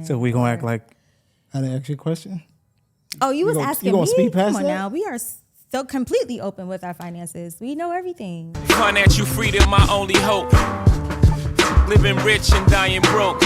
So we gonna act like I didn't ask you a question? Oh, you was asking gonna me? speed past Come on that? now. We are so completely open with our finances. We know everything. Financial freedom, my only hope. Living rich and dying broke.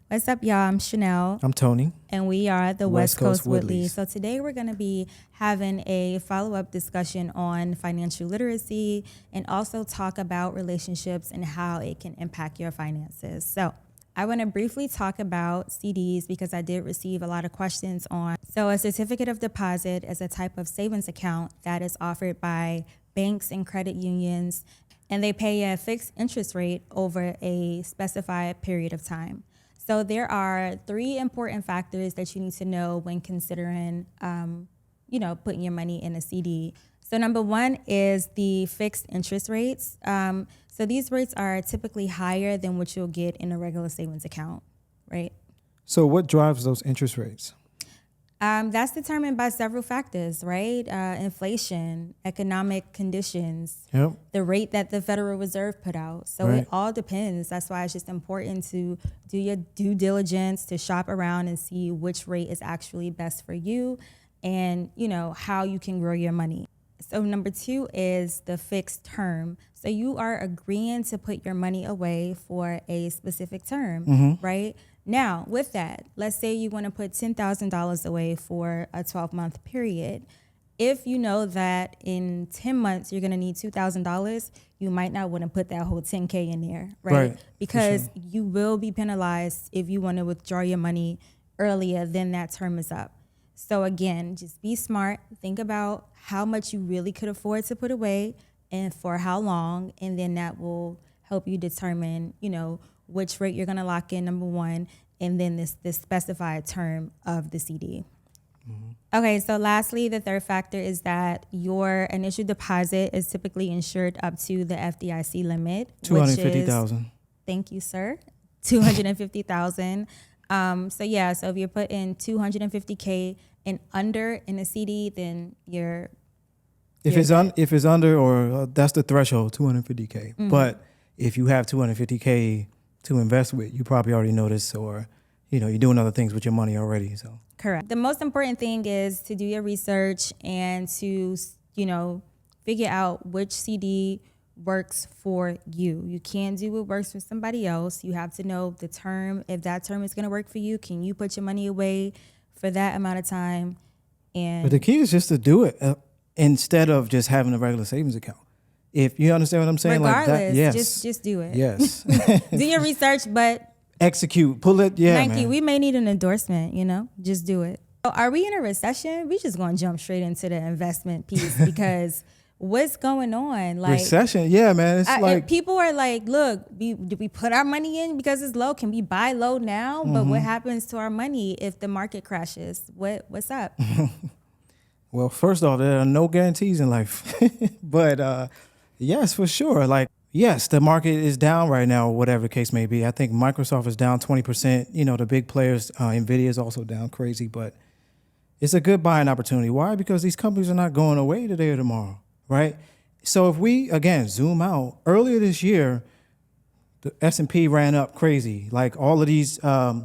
What's up, y'all? I'm Shanell. I'm Tony. And we are the West Coast Woodleys. So today we're going to be having a follow-up discussion on financial literacy and also talk about relationships and how it can impact your finances. So I want to briefly talk about CDs because I did receive a lot of questions on. So a certificate of deposit is a type of savings account that is offered by banks and credit unions, and they pay a fixed interest rate over a specified period of time. So there are three important factors that you need to know when considering, putting your money in a CD. So number one is the fixed interest rates. So these rates are typically higher than what you'll get in a regular savings account, right? So what drives those interest rates? That's determined by several factors, right? Inflation, economic conditions, Yep. the rate that the Federal Reserve put out. So Right. it all depends. That's why it's just important to do your due diligence, to shop around and see which rate is actually best for you and, how you can grow your money. So number two is the fixed term. So you are agreeing to put your money away for a specific term, right? Now, with that, let's say you want to put $10,000 away for a 12-month period. If you know that in 10 months you're going to need $2,000, you might not want to put that whole $10K in there, right? Because you will be penalized if you want to withdraw your money earlier than that term is up. So again, just be smart. Think about how much you really could afford to put away and for how long, and then that will help you determine, which rate you're going to lock in, number one, and then this specified term of the CD. Okay, so lastly, the third factor is that your initial deposit is typically insured up to the FDIC limit, which is $250,000. Thank you, sir. $250,000. So if you're putting $250K and under in a CD, then If it's under or that's the threshold, $250K. But if you have $250K to invest with, you probably already know this, or you're doing other things with your money already. So correct. The most important thing is to do your research and to figure out which CD works for you. You can't do what works for somebody else. You have to know the term. If that term is going to work for you, can you put your money away for that amount of time? But the key is just to do it instead of just having a regular savings account. If you understand what I'm saying, regardless, like that, yes, just do it. Yes, do your research, but execute, pull it. Yeah, Nike, man. we may need an endorsement. Just do it. So are we in a recession? We just going to jump straight into the investment piece because what's going on? Like recession, yeah, man. It's like people are like, look, do we put our money in because it's low? Can we buy low now? But what happens to our money if the market crashes? What's up? Well, first off, there are no guarantees in life, but yes, for sure. Like, yes, the market is down right now, whatever the case may be. I think Microsoft is down 20%. The big players, Nvidia is also down crazy, but it's a good buying opportunity. Why? Because these companies are not going away today or tomorrow, right? So if we, again, zoom out, earlier this year, the S&P ran up crazy. Like all of these, a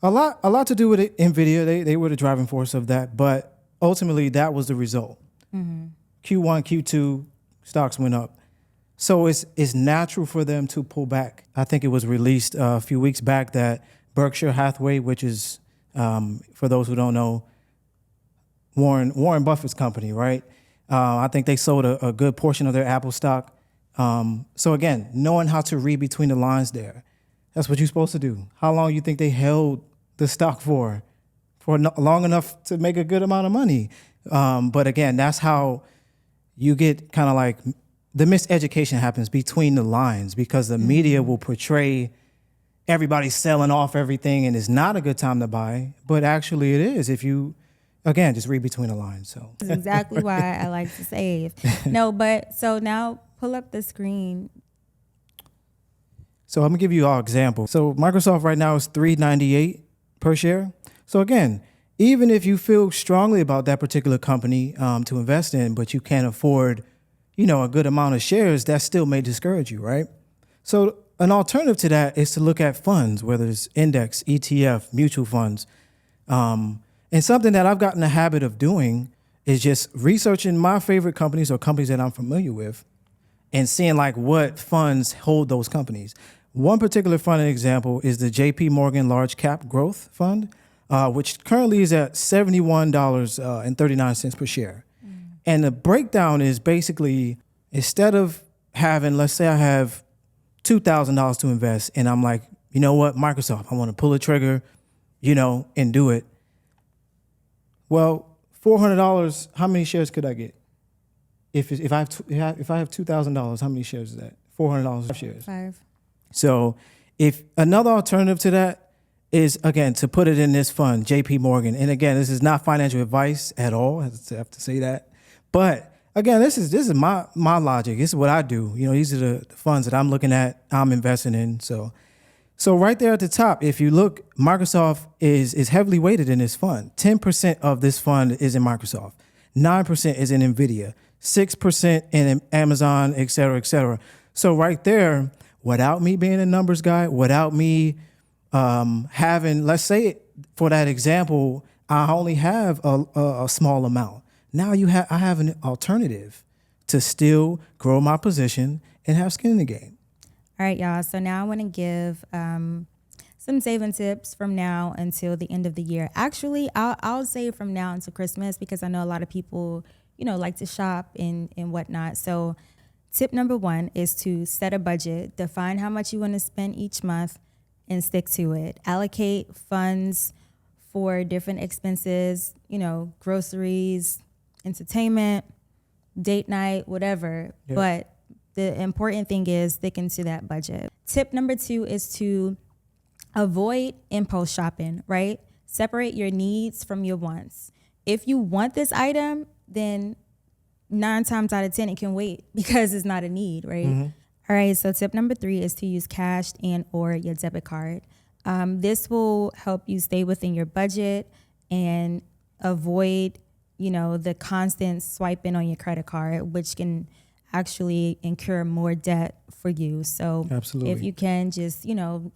lot to do with it, Nvidia. They were the driving force of that, but ultimately that was the result. Q1, Q2, stocks went up. So it's natural for them to pull back. I think it was released a few weeks back that Berkshire Hathaway, which is, for those who don't know, Warren Buffett's company, right? I think they sold a good portion of their Apple stock. So again, knowing how to read between the lines there, that's what you're supposed to do. How long you think they held the stock for long enough to make a good amount of money? But again, that's how you get kind of like the miseducation happens between the lines because the media will portray everybody selling off everything and it's not a good time to buy, but actually it is if you, again, just read between the lines. So that's exactly why I like to save. No, but so now pull up the screen. So I'm gonna give you all example. So Microsoft right now is $3.98 per share. So again, even if you feel strongly about that particular company to invest in, but you can't afford, a good amount of shares, that still may discourage you, right? So an alternative to that is to look at funds, whether it's index, ETF, mutual funds. And something that I've gotten the habit of doing is just researching my favorite companies or companies that I'm familiar with and seeing like what funds hold those companies. One particular fund example is the JP Morgan Large Cap Growth Fund, which currently is at $71.39 per share. And the breakdown is basically, instead of having, let's say I have $2,000 to invest and I'm like, you know what, Microsoft, I want to pull a trigger, and do it. Well, $400, how many shares could I get? If I have $2,000, how many shares is that? $400 shares. 5. So if another alternative to that is, again, to put it in this fund, JP Morgan. And again, this is not financial advice at all. I have to say that. But again, this is my logic. This is what I do. These are the funds that I'm looking at, I'm investing in. So right there at the top, if you look, Microsoft is heavily weighted in this fund. 10% of this fund is in Microsoft. 9% is in NVIDIA. 6% in Amazon, et cetera, et cetera. So right there, without me being a numbers guy, without me having, let's say for that example, I only have a small amount. Now I have an alternative to still grow my position and have skin in the game. All right, y'all. So now I want to give some saving tips from now until the end of the year. Actually, I'll say from now until Christmas because I know a lot of people, like to shop and whatnot. So tip number 1 is to set a budget, define how much you want to spend each month and stick to it. Allocate funds for different expenses, groceries, entertainment, date night, whatever. Yep. But the important thing is sticking to that budget. Tip number 2 is to avoid impulse shopping, right? Separate your needs from your wants. If you want this item, then 9 times out of 10, it can wait because it's not a need, right? Mm-hmm. All right, so tip number 3 is to use cash and or your debit card. This will help you stay within your budget and avoid, the constant swiping on your credit card, which can actually incur more debt for you. So absolutely, if you can just,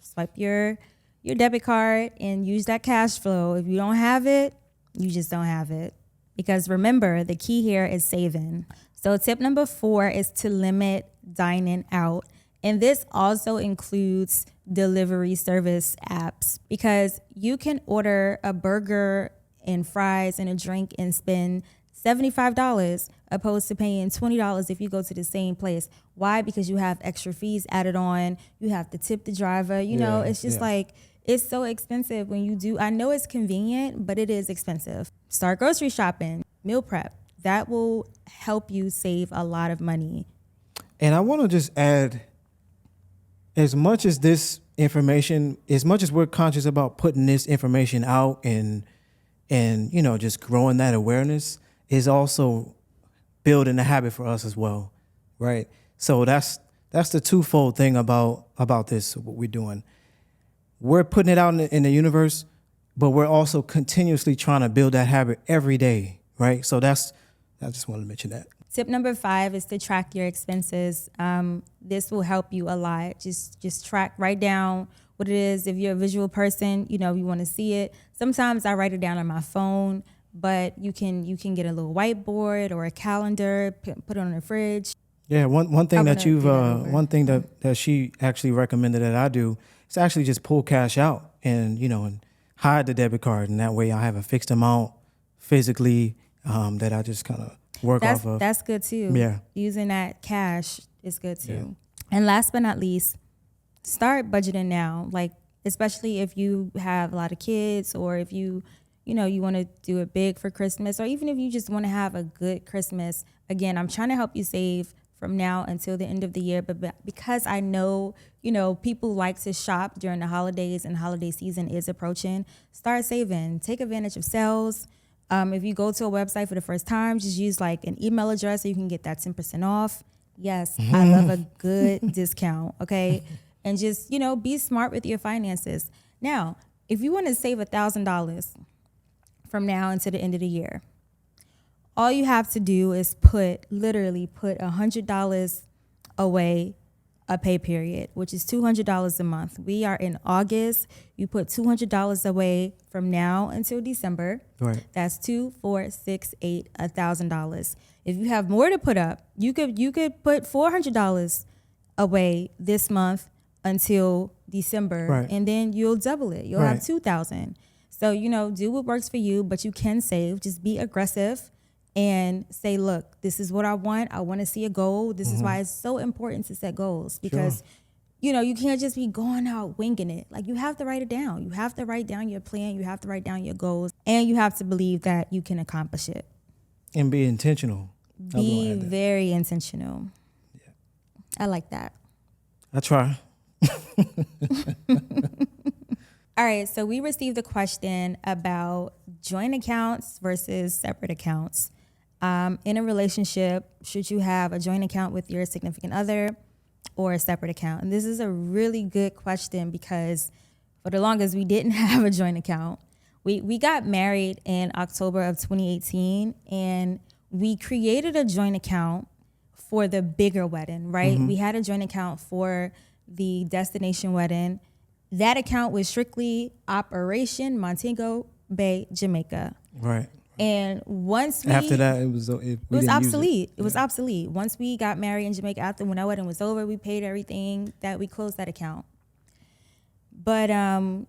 swipe your debit card and use that cash flow. If you don't have it, you just don't have it. Because remember, the key here is saving. So tip number 4 is to limit dining out. And this also includes delivery service apps because you can order a burger and fries and a drink and spend $75 opposed to paying $20 if you go to the same place. Why? Because you have extra fees added on. You have to tip the driver. It's just like, it's so expensive when you do. I know it's convenient, but it is expensive. Start grocery shopping, meal prep. That will help you save a lot of money. And I want to just add, as much as this information, as much as we're conscious about putting this information out and just growing that awareness, is also building a habit for us as well, right? So that's the twofold thing about this, what we're doing. We're putting it out in the universe, but we're also continuously trying to build that habit every day, right? So I just wanted to mention that. Tip number 5 is to track your expenses. This will help you a lot. Just write down what it is. If you're a visual person, you want to see it. Sometimes I write it down on my phone, but you can get a little whiteboard or a calendar, put it on the fridge. Yeah, one thing that that she actually recommended that I do is actually just pull cash out and hide the debit card, and that way I have a fixed amount physically that I just kind of work off of. That's good too. Yeah, using that cash is good too. Yeah. And last but not least, start budgeting now. Like especially if you have a lot of kids, or if you want to do it big for Christmas, or even if you just want to have a good Christmas. Again, I'm trying to help you save from now until the end of the year, but because I know, people like to shop during the holidays and holiday season is approaching, start saving. Take advantage of sales. If you go to a website for the first time, just use like an email address so you can get that 10% off. Yes, I love a good discount, okay? And just, be smart with your finances. Now, if you want to save $1,000 from now until the end of the year, all you have to do is literally put $100 away a pay period, which is $200 a month. We are in August. You put $200 away from now until December. Right. That's 2, 4, 6, 8, $1,000. If you have more to put up, you could put $400 away this month until December, right. and then you'll double it. You'll right. have $2,000. So, do what works for you, but you can save. Just be aggressive and say, look, this is what I want. I want to see a goal. This is why it's so important to set goals, because, you can't just be going out winging it. Like, you have to write it down. You have to write down your plan. You have to write down your goals, and you have to believe that you can accomplish it. And be intentional. Be very intentional. Yeah. I like that. I try. All right, so we received a question about joint accounts versus separate accounts. In a relationship, should you have a joint account with your significant other or a separate account? And this is a really good question, because for the longest, we didn't have a joint account. We got married in October of 2018, and we created a joint account for the bigger wedding, right? We had a joint account for the destination wedding. That account was strictly Operation Montego Bay, Jamaica. Right. And once we... After that, it was obsolete. It was obsolete. Once we got married in Jamaica, when our wedding was over, we paid everything, that we closed that account. But I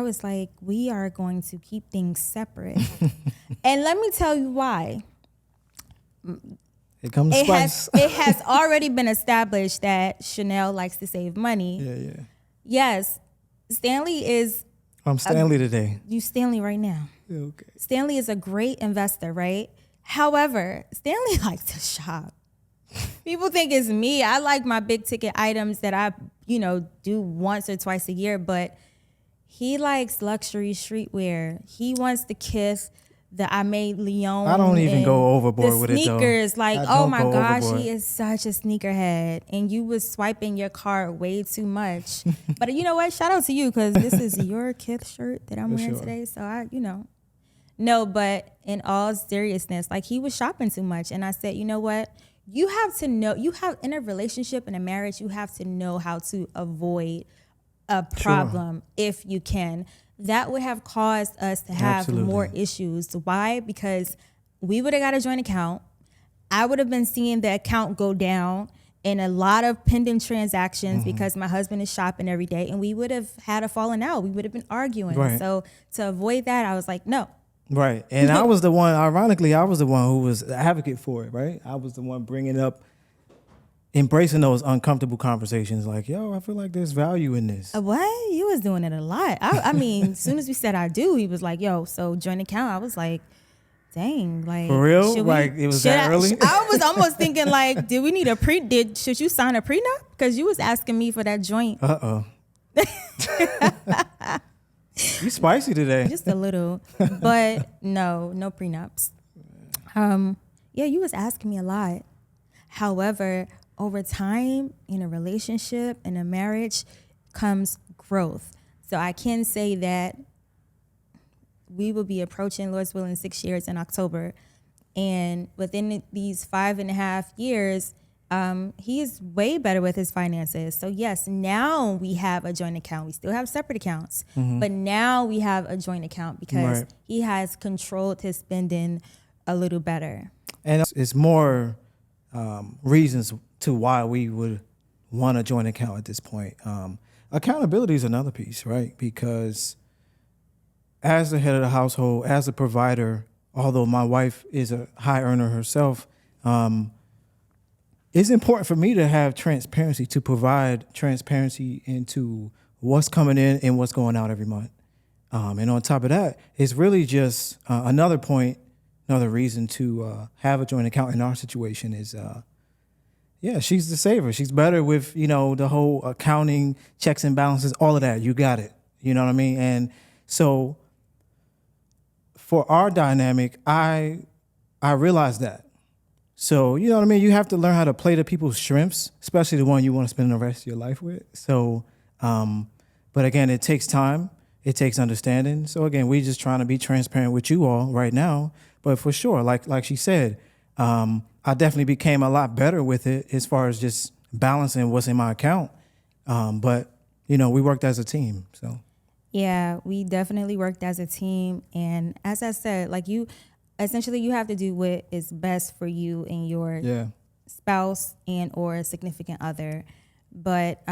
was like, we are going to keep things separate. And let me tell you why. It comes to spice. It has already been established that Shanell likes to save money. Yeah. Yes, Stanley is... I'm Stanley today. You Stanley right now. Okay. Stanley is a great investor, right? However, Stanley likes to shop. People think it's me. I like my big ticket items that I, do once or twice a year, but he likes luxury streetwear. He wants the Kith, the I Made Leon. I don't even go overboard with it, though. The sneakers, oh my gosh, he is such a sneakerhead. And you was swiping your card way too much. But you know what? Shout out to you, because this is your Kith shirt that I'm wearing today. So No, but in all seriousness, like, he was shopping too much. And I said, you know what? You have to know, in a relationship, in a marriage, you have to know how to avoid a problem if you can. That would have caused us to have more issues. Why? Because we would have got a joint account. I would have been seeing the account go down in a lot of pending transactions because my husband is shopping every day, and we would have had a falling out. We would have been arguing. Right. So to avoid that, I was like, no. Right. And I was the one, ironically, I was the one who was the advocate for it, right? I was the one bringing up, embracing those uncomfortable conversations, like, yo, I feel like there's value in this. What? You was doing it a lot. I mean, as soon as we said I do, he was like, yo, so joint account. I was like, dang, like, for real? Like, it was that early? I was almost thinking, like, did we need should you sign a prenup? Because you was asking me for that joint. Uh-oh. You spicy today. Just a little. But no prenups. You was asking me a lot. However, over time, in a relationship, in a marriage, comes growth. So I can say that we will be approaching, Lord's willing, 6 years in October. And within these 5.5 years, he is way better with his finances. So yes, now we have a joint account. We still have separate accounts, but now we have a joint account because he has controlled his spending a little better. And it's more reasons to why we would want a joint account at this point. Accountability is another piece, right? Because as the head of the household, as a provider, although my wife is a high earner herself, it's important for me to have transparency, to provide transparency into what's coming in and what's going out every month. And on top of that, it's really just another reason to have a joint account in our situation is, she's the saver. She's better with, the whole accounting, checks and balances, all of that. You got it. You know what I mean? And so for our dynamic, I realized that. So, you know what I mean? You have to learn how to play to people's strengths, especially the one you want to spend the rest of your life with. So, but again, it takes time. It takes understanding. So again, we're just trying to be transparent with you all right now. But for sure, like she said, I definitely became a lot better with it as far as just balancing what's in my account. But we worked as a team. So Yeah, we definitely worked as a team. And as I said, like you have to do what is best for you and your spouse and or significant other. But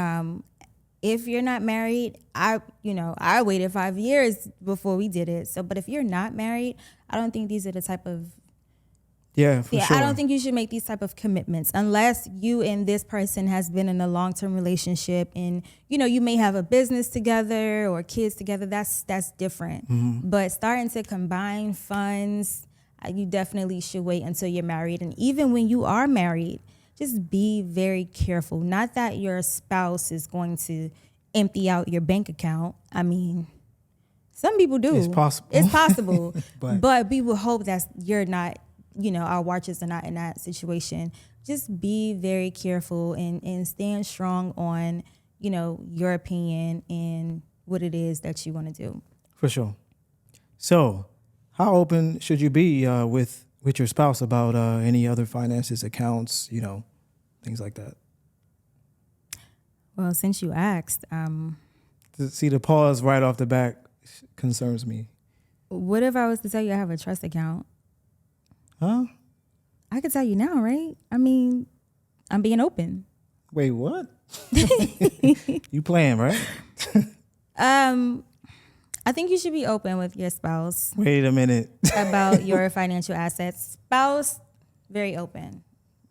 if you're not married, I waited 5 years before we did it. So, but if you're not married, I don't think these are the type of sure. I don't think you should make these type of commitments unless you and this person has been in a long-term relationship and, you may have a business together or kids together. That's different. Mm-hmm. But starting to combine funds, you definitely should wait until you're married. And even when you are married, just be very careful. Not that your spouse is going to empty out your bank account. I mean, some people do. It's possible. It's possible. But we will hope that you're not, our watchers are not in that situation. Just be very careful and stand strong on, your opinion and what it is that you want to do. For sure. So how open should you be with your spouse about any other finances, accounts, things like that? Well, since you asked, To see the pause right off the back concerns me. what if I was to tell you I have a trust account? Huh? I could tell you now, right? I mean, I'm being open. Wait, what? You playing, right? I think you should be open with your spouse Wait a minute. about your financial assets. Spouse, very open.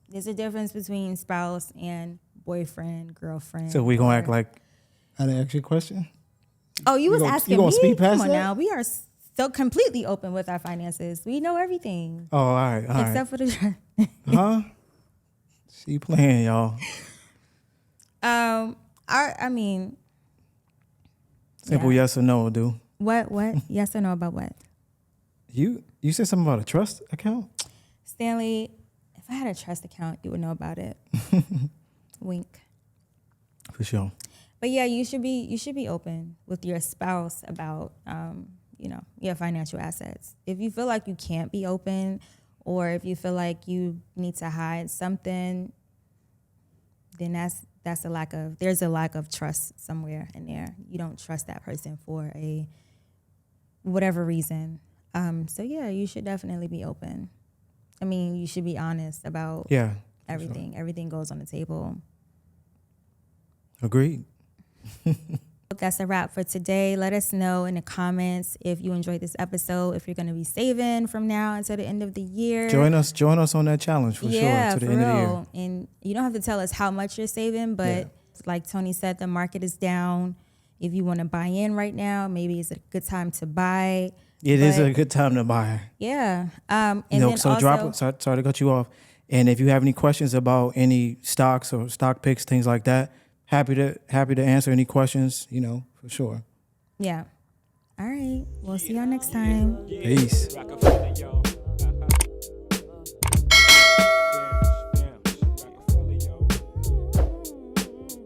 There's a difference between spouse and boyfriend, girlfriend. So we gonna act like I didn't ask you a question? Oh, you was gonna- asking you gonna me? speed past Come on that? now. We are so completely open with our finances. We know everything. Oh, all right. Except for the Huh? She playing, y'all. I mean, Simple yes or no, dude. what? Yes or no about what? You said something about a trust account? Stanley, if I had a trust account, you would know about it. Wink. For sure. But yeah, you should be open with your spouse about your financial assets. If you feel like you can't be open, or if you feel like you need to hide something, then there's a lack of trust somewhere in there. You don't trust that person for a whatever reason. So yeah, you should definitely be open. I mean, you should be honest about everything. Sure. Everything goes on the table. Agreed. That's a wrap for today. Let us know in the comments if you enjoyed this episode, if you're going to be saving from now until the end of the year. Join us on that challenge for sure to the end of the year. And you don't have to tell us how much you're saving, but like Tony said, the market is down. If you want to buy in right now, maybe it's a good time to buy. It is a good time to buy. Yeah. Sorry to cut you off. And if you have any questions about any stocks or stock picks, things like that, happy to answer any questions, for sure. Yeah. All right. We'll see y'all next time. Peace.